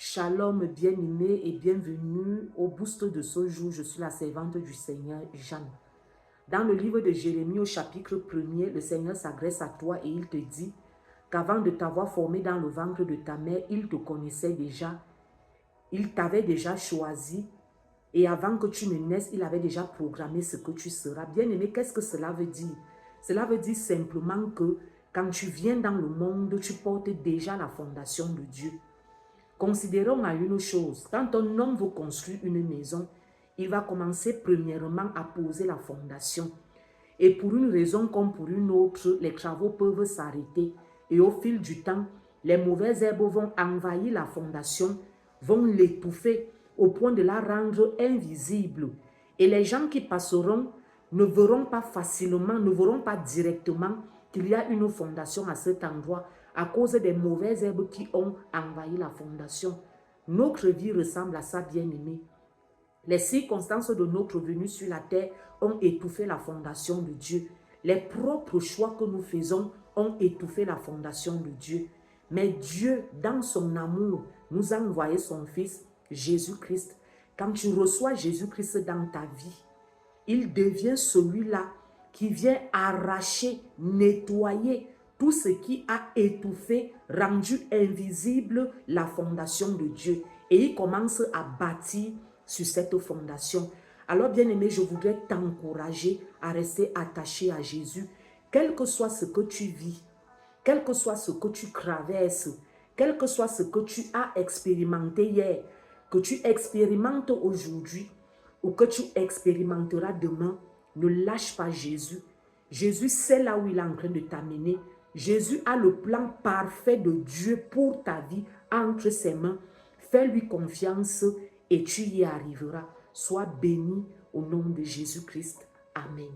Shalom bien-aimé et bienvenue au boost de ce jour. Je suis la servante du Seigneur Jeanne. Dans le livre de Jérémie au chapitre 1er, le Seigneur s'adresse à toi et il te dit qu'avant de t'avoir formé dans le ventre de ta mère, il te connaissait déjà, il t'avait déjà choisi et avant que tu ne naisses, il avait déjà programmé ce que tu seras. Bien-aimé, qu'est-ce que cela veut dire? Cela veut dire simplement que quand tu viens dans le monde, tu portes déjà la fondation de Dieu. Considérons à une chose, quand un homme veut construire une maison, il va commencer premièrement à poser la fondation. Et pour une raison comme pour une autre, les travaux peuvent s'arrêter. Et au fil du temps, les mauvaises herbes vont envahir la fondation, vont l'étouffer au point de la rendre invisible. Et les gens qui passeront ne verront pas facilement, ne verront pas directement qu'il y a une fondation à cet endroit à cause des mauvaises herbes qui ont envahi la fondation. Notre vie ressemble à ça, bien-aimé. Les circonstances de notre venue sur la terre ont étouffé la fondation de Dieu. Les propres choix que nous faisons ont étouffé la fondation de Dieu. Mais Dieu, dans son amour, nous a envoyé son Fils, Jésus-Christ. Quand tu reçois Jésus-Christ dans ta vie, il devient celui-là qui vient arracher, nettoyer tout ce qui a étouffé, rendu invisible la fondation de Dieu. Et il commence à bâtir sur cette fondation. Alors, bien-aimé, je voudrais t'encourager à rester attaché à Jésus. Quel que soit ce que tu vis, quel que soit ce que tu traverses, quel que soit ce que tu as expérimenté hier, que tu expérimentes aujourd'hui ou que tu expérimenteras demain, ne lâche pas Jésus. Jésus sait là où il est en train de t'amener. Jésus a le plan parfait de Dieu pour ta vie entre ses mains. Fais-lui confiance et tu y arriveras. Sois béni au nom de Jésus-Christ. Amen.